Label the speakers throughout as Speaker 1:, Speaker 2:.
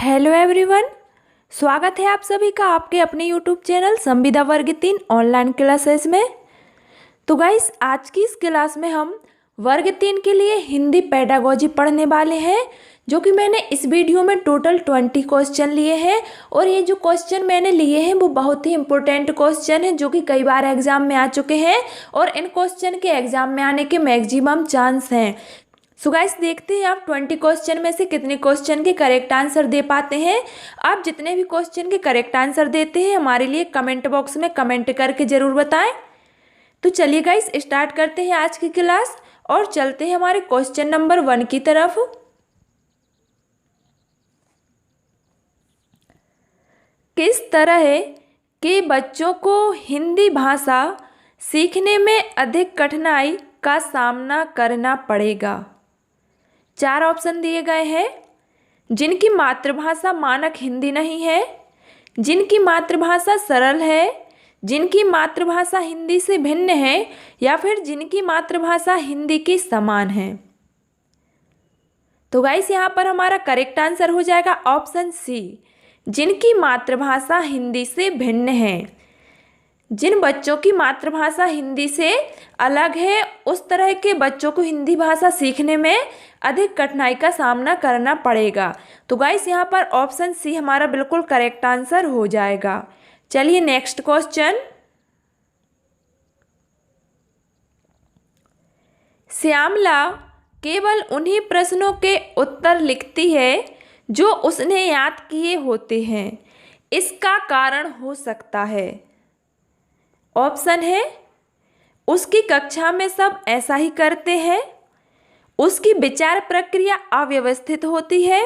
Speaker 1: Hello everyone, स्वागत है आप सभी का आपके अपने यूट्यूब चैनल संविदा वर्ग 3 ऑनलाइन क्लासेस में। तो गाइस, आज की इस क्लास में हम वर्ग 3 के लिए हिंदी पेडागोजी पढ़ने वाले हैं, जो कि मैंने इस वीडियो में टोटल 20 क्वेश्चन लिए हैं। और ये जो क्वेश्चन मैंने लिए हैं वो बहुत ही इंपॉर्टेंट क्वेश्चन हैं, जो कि कई बार एग्जाम में आ चुके हैं और इन क्वेश्चन के एग्जाम में आने के मैक्सिमम चांस हैं। सो गाइस, देखते हैं आप 20 क्वेश्चन में से कितने क्वेश्चन के करेक्ट आंसर दे पाते हैं। आप जितने भी क्वेश्चन के करेक्ट आंसर देते हैं हमारे लिए कमेंट बॉक्स में कमेंट करके ज़रूर बताएं। तो चलिए गाइस, स्टार्ट करते हैं आज की क्लास और चलते हैं हमारे क्वेश्चन नंबर 1 की तरफ। किस तरह के बच्चों को हिंदी भाषा सीखने में अधिक कठिनाई का सामना करना पड़ेगा? 4 ऑप्शन दिए गए हैं। जिनकी मातृभाषा मानक हिंदी नहीं है, जिनकी मातृभाषा सरल है, जिनकी मातृभाषा हिंदी से भिन्न है, या फिर जिनकी मातृभाषा हिंदी के समान है। तो गाइस, यहाँ पर हमारा करेक्ट आंसर हो जाएगा ऑप्शन सी, जिनकी मातृभाषा हिंदी से भिन्न है। जिन बच्चों की मातृभाषा हिंदी से अलग है, उस तरह के बच्चों को हिंदी भाषा सीखने में अधिक कठिनाई का सामना करना पड़ेगा। तो गाइस, यहाँ पर ऑप्शन सी हमारा बिल्कुल करेक्ट आंसर हो जाएगा। चलिए नेक्स्ट क्वेश्चन। श्यामला केवल उन्हीं प्रश्नों के उत्तर लिखती है जो उसने याद किए होते हैं। इसका कारण हो सकता है। ऑप्शन है, उसकी कक्षा में सब ऐसा ही करते हैं, उसकी विचार प्रक्रिया अव्यवस्थित होती है,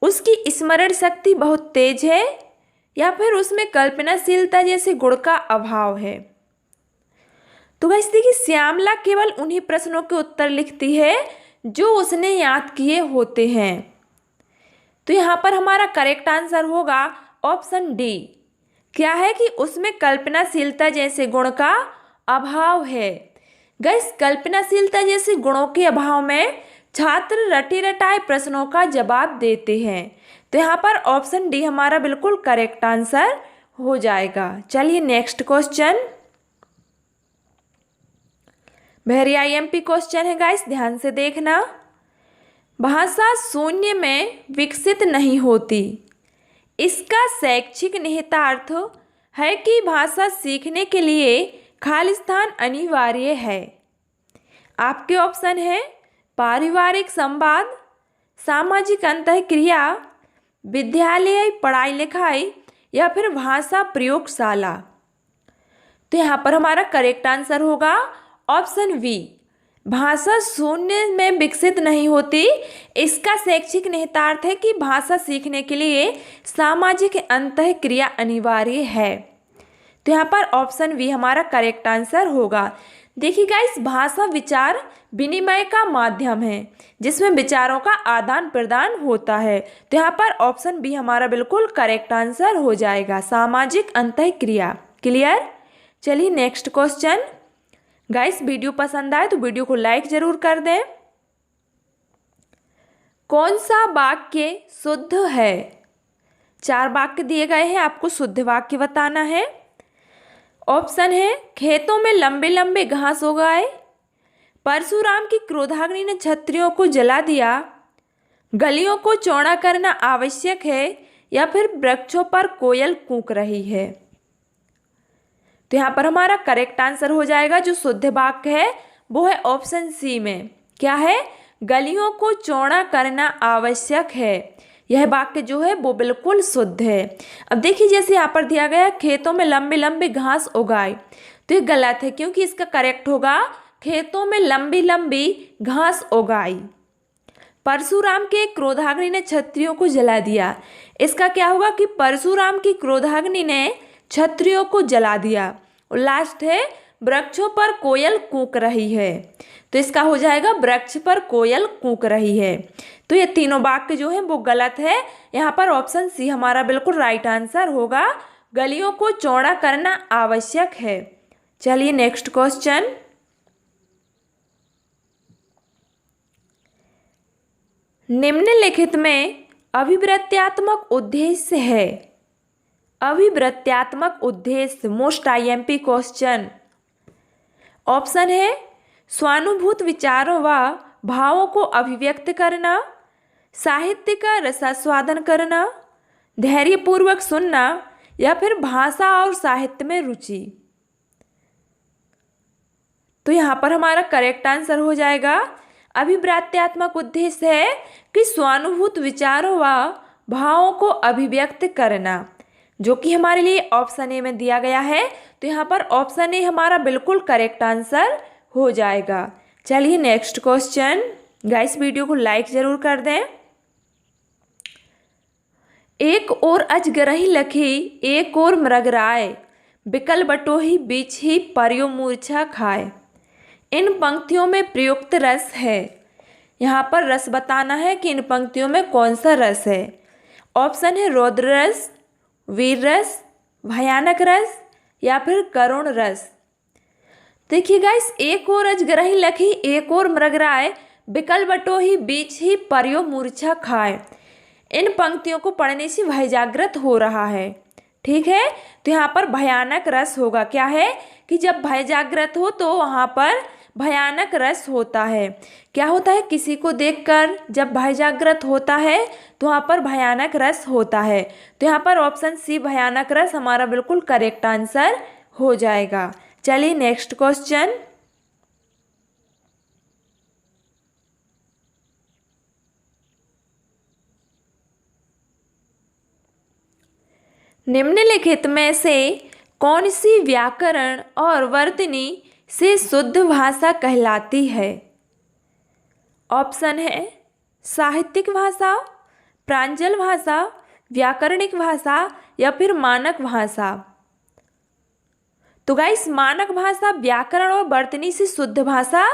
Speaker 1: उसकी स्मरण शक्ति बहुत तेज है, या फिर उसमें कल्पनाशीलता जैसे गुण का अभाव है। तो गाइस देखिए, श्यामला केवल उन्हीं प्रश्नों के उत्तर लिखती है जो उसने याद किए होते हैं। तो यहाँ पर हमारा करेक्ट आंसर होगा ऑप्शन डी। क्या है कि उसमें कल्पनाशीलता जैसे गुण का अभाव है। गाइस, कल्पनाशीलता जैसे गुणों के अभाव में छात्र रटे रटाए प्रश्नों का जवाब देते हैं। तो यहाँ पर ऑप्शन डी हमारा बिल्कुल करेक्ट आंसर हो जाएगा। चलिए next question, very IMP question है गाइस, ध्यान से देखना। भाषा शून्य में विकसित नहीं होती। इसका शैक्षिक निहितार्थ है कि भाषा सीखने के लिए खालिस्तान अनिवार्य है। आपके ऑप्शन है पारिवारिक संवाद, सामाजिक अंतःक्रिया, विद्यालय पढ़ाई लिखाई, या फिर भाषा प्रयोगशाला। तो यहाँ पर हमारा करेक्ट आंसर होगा ऑप्शन वी, भाषा शून्य में विकसित नहीं होती। इसका शैक्षिक निहितार्थ है कि भाषा सीखने के लिए सामाजिक अंतःक्रिया अनिवार्य है। तो यहाँ पर ऑप्शन वी हमारा करेक्ट आंसर होगा। देखिए गाइस, भाषा विचार विनिमय का माध्यम है जिसमें विचारों का आदान प्रदान होता है। तो यहाँ पर ऑप्शन बी हमारा बिल्कुल करेक्ट आंसर हो जाएगा, सामाजिक अंतःक्रिया। क्लियर? चलिए नेक्स्ट क्वेश्चन। गाइस, वीडियो पसंद आए तो वीडियो को लाइक जरूर कर दें। कौन सा वाक्य शुद्ध है? 4 वाक्य दिए गए हैं, आपको शुद्ध वाक्य बताना है। ऑप्शन है, खेतों में लंबे लंबे घास उगाए, परशुराम की क्रोधाग्नि ने क्षत्रियों को जला दिया, गलियों को चौड़ा करना आवश्यक है, या फिर वृक्षों पर कोयल कूक रही है। तो यहाँ पर हमारा करेक्ट आंसर हो जाएगा, जो शुद्ध वाक्य है वो है ऑप्शन सी में। क्या है? गलियों को चौड़ा करना आवश्यक है। यह वाक्य जो है वो बिल्कुल शुद्ध है। अब देखिए, जैसे यहाँ पर दिया गया खेतों में लंबे लंबे घास उगाए, तो ये गलत है, क्योंकि इसका करेक्ट होगा खेतों में लंबी लंबी घास उगाई। परशुराम के क्रोधाग्नि ने क्षत्रियों को जला दिया, इसका क्या होगा कि परशुराम की क्रोधाग्नि ने क्षत्रियों को जला दिया। और लास्ट है, वृक्षों पर कोयल कूक रही है, तो इसका हो जाएगा वृक्ष पर कोयल कूक रही है। तो ये तीनों वाक्य जो है वो गलत है। यहाँ पर ऑप्शन सी हमारा बिल्कुल राइट आंसर होगा, गलियों को चौड़ा करना आवश्यक है। चलिए नेक्स्ट क्वेश्चन। निम्नलिखित में अभिवृत्त्यात्मक उद्देश्य है। अभिवृत्त्यात्मक उद्देश्य, मोस्ट आईएमपी क्वेश्चन। ऑप्शन है स्वानुभूत विचारों व भावों को अभिव्यक्त करना, साहित्य का रसास्वादन करना, धैर्यपूर्वक सुनना, या फिर भाषा और साहित्य में रुचि। तो यहाँ पर हमारा करेक्ट आंसर हो जाएगा अभिव्यक्त्यात्मक उद्देश्य है कि स्वानुभूत विचारों व भावों को अभिव्यक्त करना, जो कि हमारे लिए ऑप्शन ए में दिया गया है। तो यहाँ पर ऑप्शन ए हमारा बिल्कुल करेक्ट आंसर हो जाएगा। चलिए नेक्स्ट क्वेश्चन। गाइस वीडियो को लाइक जरूर कर दें। एक और अजगरही लखी एक और मृगराय, बिकल बटोही बीच ही परियो मूर्छा खाए। इन पंक्तियों में प्रयुक्त रस है। यहाँ पर रस बताना है कि इन पंक्तियों में कौन सा रस है। ऑप्शन है रौद्र रस, वीर रस, भयानक रस, या फिर करुण रस। देखिए गाइस, एक और अजगरही लखी एक और मृगराय, बिकल बटोही बीच ही परियो मूर्छा खाए। इन पंक्तियों को पढ़ने से भय जागृत हो रहा है। ठीक है, तो यहाँ पर भयानक रस होगा। क्या है कि जब भय जागृत हो तो वहाँ पर भयानक रस होता है। क्या होता है, किसी को देखकर जब भय जागृत होता है तो वहाँ पर भयानक रस होता है। तो यहाँ पर ऑप्शन सी भयानक रस हमारा बिल्कुल करेक्ट आंसर हो जाएगा। चलिए नेक्स्ट क्वेश्चन। निम्नलिखित में से कौन सी व्याकरण और वर्तनी से शुद्ध भाषा कहलाती है। ऑप्शन है साहित्यिक भाषा, प्रांजल भाषा, व्याकरणिक भाषा, या फिर मानक भाषा। तो गाइस, मानक भाषा व्याकरण और वर्तनी से शुद्ध भाषा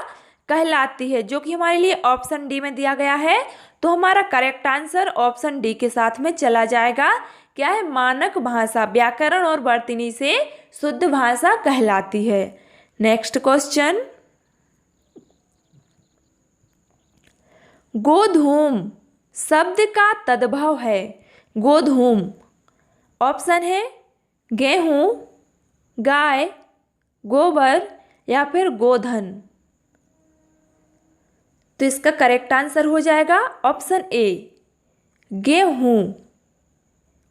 Speaker 1: कहलाती है, जो कि हमारे लिए ऑप्शन डी में दिया गया है। तो हमारा करेक्ट आंसर ऑप्शन डी के साथ में चला जाएगा। क्या है, मानक भाषा व्याकरण और वर्तनी से शुद्ध भाषा कहलाती है। Next question. गोधूम शब्द का तद्भव है। गोधूम ऑप्शन है गेहूं, गाय, गोबर, या फिर गोधन। तो इसका करेक्ट आंसर हो जाएगा ऑप्शन ए गेहूं।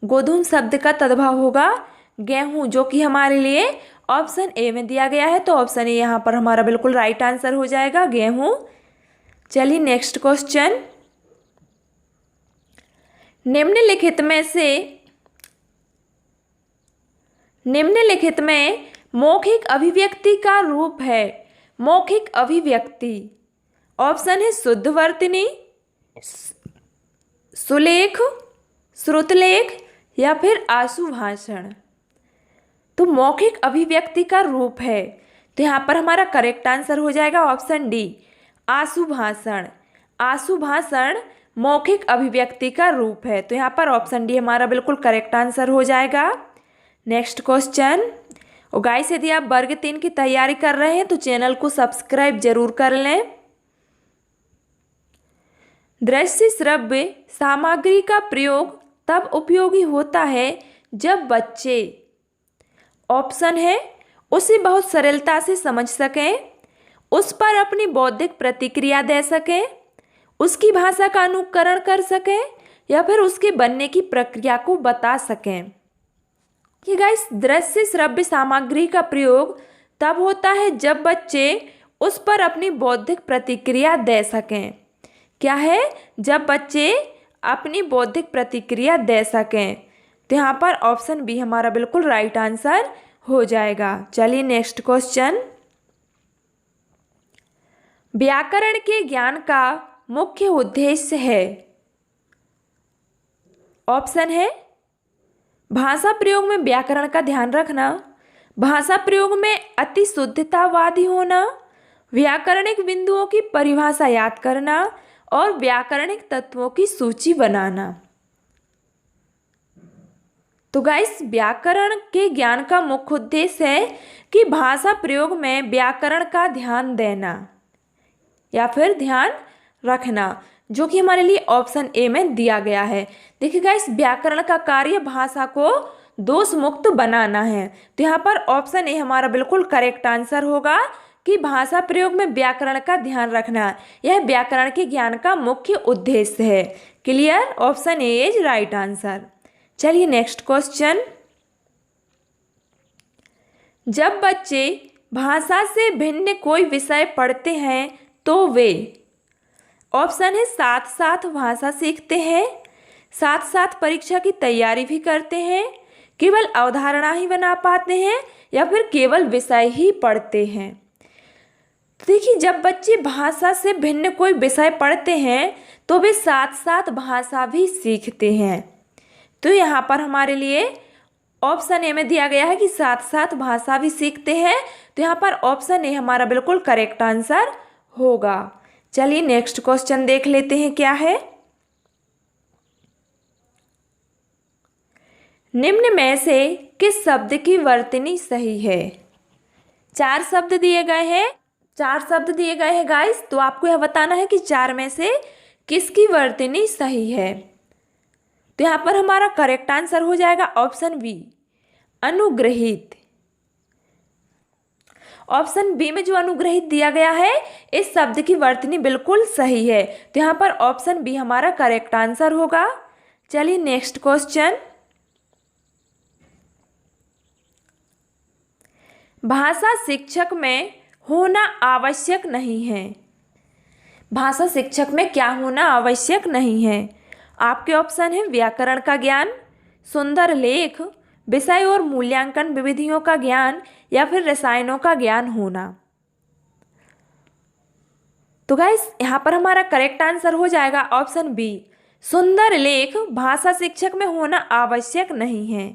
Speaker 1: गोधूम शब्द का तद्भव होगा गेहूं, जो कि हमारे लिए ऑप्शन ए में दिया गया है। तो ऑप्शन ए यहाँ पर हमारा बिल्कुल राइट आंसर हो जाएगा, गेहूं। चलिए नेक्स्ट क्वेश्चन। निम्नलिखित में मौखिक अभिव्यक्ति का रूप है। मौखिक अभिव्यक्ति। ऑप्शन है शुद्ध वर्तनी, सुलेख, श्रुतलेख, या फिर आशु भाषण। तो मौखिक अभिव्यक्ति का रूप है। तो यहाँ पर हमारा करेक्ट आंसर हो जाएगा ऑप्शन डी आशु भाषण। आशु भाषण मौखिक अभिव्यक्ति का रूप है। तो यहाँ पर ऑप्शन डी हमारा बिल्कुल करेक्ट आंसर हो जाएगा। Next question. और गाइस, यदि आप वर्ग 3 की तैयारी कर रहे हैं तो चैनल को सब्सक्राइब जरूर कर लें। दृश्य श्रव्य सामग्री का प्रयोग तब उपयोगी होता है जब बच्चे, ऑप्शन है उसे बहुत सरलता से समझ सकें, उस पर अपनी बौद्धिक प्रतिक्रिया दे सकें, उसकी भाषा का अनुकरण कर सकें, या फिर उसके बनने की प्रक्रिया को बता सकें। ये गाइस, दृश्य श्रव्य सामग्री का प्रयोग तब होता है जब बच्चे उस पर अपनी बौद्धिक प्रतिक्रिया दे सकें। क्या है, जब बच्चे अपनी बौद्धिक प्रतिक्रिया दे सकें। तो यहाँ पर ऑप्शन बी हमारा बिल्कुल राइट आंसर हो जाएगा। चलिए नेक्स्ट क्वेश्चन। व्याकरण के ज्ञान का मुख्य उद्देश्य है। ऑप्शन है भाषा प्रयोग में व्याकरण का ध्यान रखना, भाषा प्रयोग में अति शुद्धतावादी होना, व्याकरणिक बिंदुओं की परिभाषा याद करना, और व्याकरणिक तत्वों की सूची बनाना। तो गाइस, व्याकरण के ज्ञान का मुख्य उद्देश्य है कि भाषा प्रयोग में व्याकरण का ध्यान देना या फिर ध्यान रखना। जो कि हमारे लिए ऑप्शन ए में दिया गया है। देखिए गाइस, व्याकरण का कार्य भाषा को दोष मुक्त बनाना है, तो यहाँ पर ऑप्शन ए हमारा बिल्कुल करेक्ट आंसर होगा कि भाषा प्रयोग में व्याकरण का ध्यान रखना यह व्याकरण के ज्ञान का मुख्य उद्देश्य है। Clear, option A is right answer. चलिए नेक्स्ट क्वेश्चन। जब बच्चे भाषा से भिन्न कोई विषय पढ़ते हैं तो वे, ऑप्शन है साथ साथ भाषा सीखते हैं, साथ साथ परीक्षा की तैयारी भी करते हैं, केवल अवधारणा ही बना पाते हैं, या फिर केवल विषय ही पढ़ते हैं। देखिए, जब बच्चे भाषा से भिन्न कोई विषय पढ़ते हैं तो वे साथ साथ भाषा भी सीखते हैं। तो यहाँ पर हमारे लिए ऑप्शन ए में दिया गया है कि साथ साथ भाषा भी सीखते हैं, तो यहाँ पर ऑप्शन ए हमारा बिल्कुल करेक्ट आंसर होगा। चलिए नेक्स्ट क्वेश्चन देख लेते हैं क्या है। निम्न में से किस शब्द की वर्तनी सही है? चार शब्द दिए गए हैं गाइस, तो आपको यह बताना है कि चार में से किसकी वर्तनी सही है। तो यहाँ पर हमारा करेक्ट आंसर हो जाएगा ऑप्शन बी, अनुग्रहित। ऑप्शन बी में जो अनुग्रहित दिया गया है, इस शब्द की वर्तनी बिल्कुल सही है, तो यहाँ पर ऑप्शन बी हमारा करेक्ट आंसर होगा। चलिए नेक्स्ट क्वेश्चन। भाषा शिक्षक में होना आवश्यक नहीं है। भाषा शिक्षक में क्या होना आवश्यक नहीं है? आपके ऑप्शन है व्याकरण का ज्ञान, सुंदर लेख, विषय और मूल्यांकन विधियों का ज्ञान, या फिर रसायनों का ज्ञान होना। तो गाइस, यहाँ पर हमारा करेक्ट आंसर हो जाएगा ऑप्शन बी, सुंदर लेख भाषा शिक्षक में होना आवश्यक नहीं है।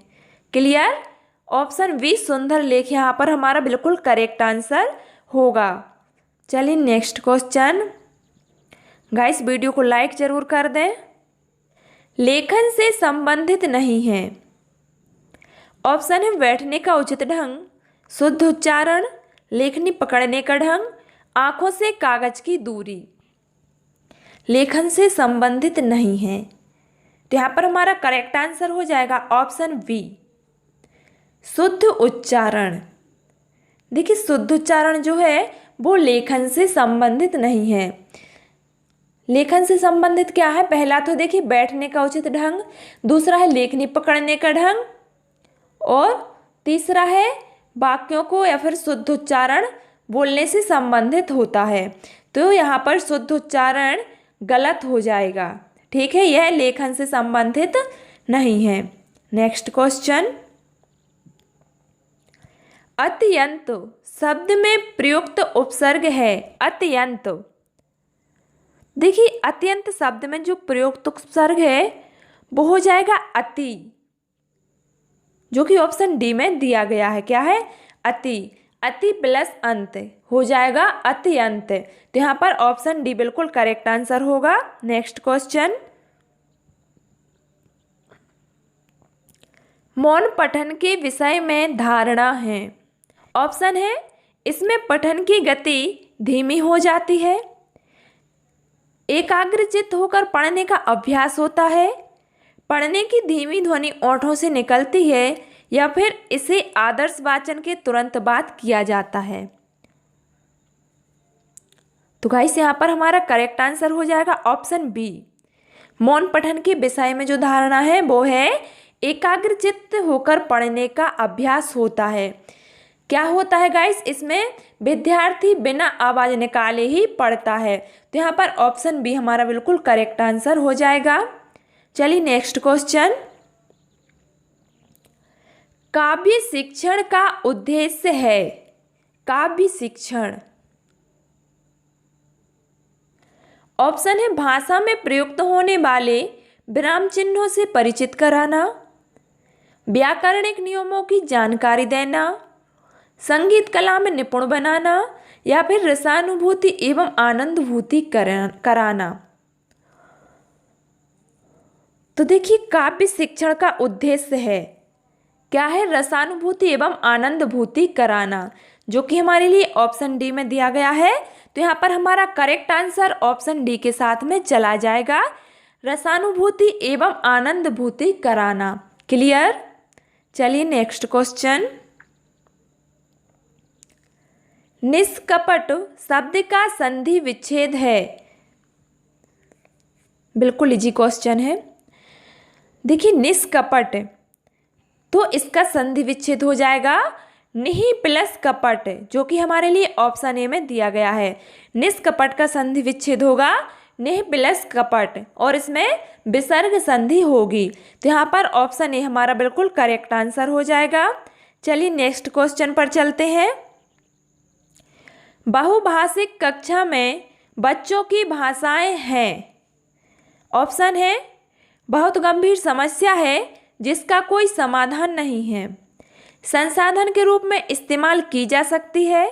Speaker 1: क्लियर, ऑप्शन बी सुंदर लेख यहाँ पर हमारा बिल्कुल करेक्ट आंसर होगा। चलिए नेक्स्ट क्वेश्चन। गाइस, वीडियो को लाइक जरूर कर दें। लेखन से संबंधित नहीं है। ऑप्शन है बैठने का उचित ढंग, शुद्ध उच्चारण, लेखनी पकड़ने का ढंग, आंखों से कागज की दूरी। लेखन से संबंधित नहीं है, तो यहाँ पर हमारा करेक्ट आंसर हो जाएगा ऑप्शन बी, शुद्ध उच्चारण। देखिए, शुद्ध उच्चारण जो है वो लेखन से संबंधित नहीं है। लेखन से संबंधित क्या है? पहला तो देखिए बैठने का उचित ढंग, दूसरा है लेखनी पकड़ने का ढंग, और तीसरा है वाक्यों को या फिर शुद्ध उच्चारण बोलने से संबंधित होता है। तो यहाँ पर शुद्ध उच्चारण गलत हो जाएगा। ठीक है, यह लेखन से संबंधित नहीं है। Next question. अत्यंत शब्द में प्रयुक्त उपसर्ग है। अत्यंत, देखिए अत्यंत शब्द में जो प्रयुक्त उपसर्ग है वो हो जाएगा अति, जो कि ऑप्शन डी में दिया गया है। क्या है? अति। अति प्लस अंत हो जाएगा अत्यंत। तो यहाँ पर ऑप्शन डी बिल्कुल करेक्ट आंसर होगा। Next question. मौन पठन के विषय में धारणा है। ऑप्शन है इसमें पठन की गति धीमी हो जाती है, एकाग्रचित्त होकर पढ़ने का अभ्यास होता है, पढ़ने की धीमी ध्वनि ओंठों से निकलती है, या फिर इसे आदर्श वाचन के तुरंत बाद किया जाता है। तो गाइस, यहाँ पर हमारा करेक्ट आंसर हो जाएगा ऑप्शन बी। मौन पठन के विषय में जो धारणा है वो है एकाग्रचित्त होकर पढ़ने का अभ्यास होता है। क्या होता है गाइस? इसमें विद्यार्थी बिना आवाज निकाले ही पढ़ता है। तो यहाँ पर ऑप्शन बी हमारा बिल्कुल करेक्ट आंसर हो जाएगा। चलिए नेक्स्ट क्वेश्चन। काव्य शिक्षण का उद्देश्य है। काव्य शिक्षण, ऑप्शन है भाषा में प्रयुक्त होने वाले विराम चिन्हों से परिचित कराना, व्याकरणिक नियमों की जानकारी देना, संगीत कला में निपुण बनाना, या फिर रसानुभूति एवं आनंदभूति कराना। तो देखिए, काव्य शिक्षण का उद्देश्य है क्या है? रसानुभूति एवं आनंदभूति कराना, जो कि हमारे लिए ऑप्शन डी में दिया गया है। तो यहाँ पर हमारा करेक्ट आंसर ऑप्शन डी के साथ में चला जाएगा, रसानुभूति एवं आनंदभूति कराना। क्लियर। चलिए नेक्स्ट क्वेश्चन। निष्कपट शब्द का संधि विच्छेद है। बिल्कुल इजी क्वेश्चन है। देखिए निष्कपट, तो इसका संधि विच्छेद हो जाएगा निहि प्लस कपट, जो कि हमारे लिए ऑप्शन ए में दिया गया है। निष्कपट का संधि विच्छेद होगा निहि प्लस कपट और इसमें विसर्ग संधि होगी। तो यहाँ पर ऑप्शन ए हमारा बिल्कुल करेक्ट आंसर हो जाएगा। चलिए नेक्स्ट क्वेश्चन पर चलते हैं। बहुभाषिक कक्षा में बच्चों की भाषाएं हैं। ऑप्शन है बहुत गंभीर समस्या है जिसका कोई समाधान नहीं है, संसाधन के रूप में इस्तेमाल की जा सकती है,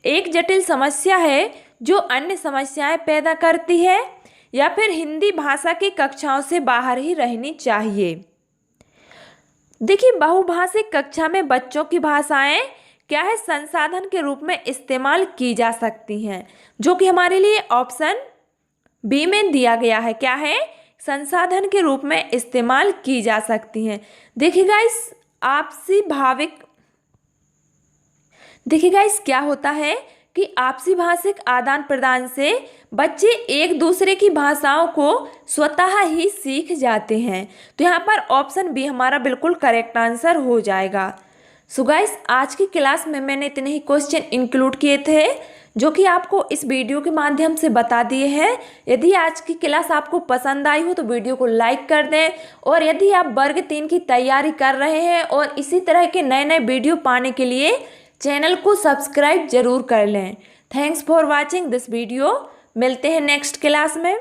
Speaker 1: एक जटिल समस्या है जो अन्य समस्याएं पैदा करती है, या फिर हिंदी भाषा की कक्षाओं से बाहर ही रहनी चाहिए। देखिए बहुभाषिक कक्षा में बच्चों की भाषाएं क्या है, संसाधन के रूप में इस्तेमाल की जा सकती हैं, जो कि हमारे लिए ऑप्शन बी में दिया गया है। क्या है, संसाधन के रूप में इस्तेमाल की जा सकती हैं। देखिएगा इस क्या होता है कि आपसी भाषिक आदान प्रदान से बच्चे एक दूसरे की भाषाओं को स्वतः ही सीख जाते हैं। तो यहाँ पर ऑप्शन बी हमारा बिल्कुल करेक्ट आंसर हो जाएगा। सो गाइस आज की क्लास में मैंने इतने ही क्वेश्चन इंक्लूड किए थे जो कि आपको इस वीडियो के माध्यम से बता दिए हैं। यदि आज की क्लास आपको पसंद आई हो तो वीडियो को लाइक कर दें, और यदि आप वर्ग 3 की तैयारी कर रहे हैं और इसी तरह के नए नए वीडियो पाने के लिए चैनल को सब्सक्राइब जरूर कर लें। Thanks for watching this video. मिलते हैं नेक्स्ट क्लास में।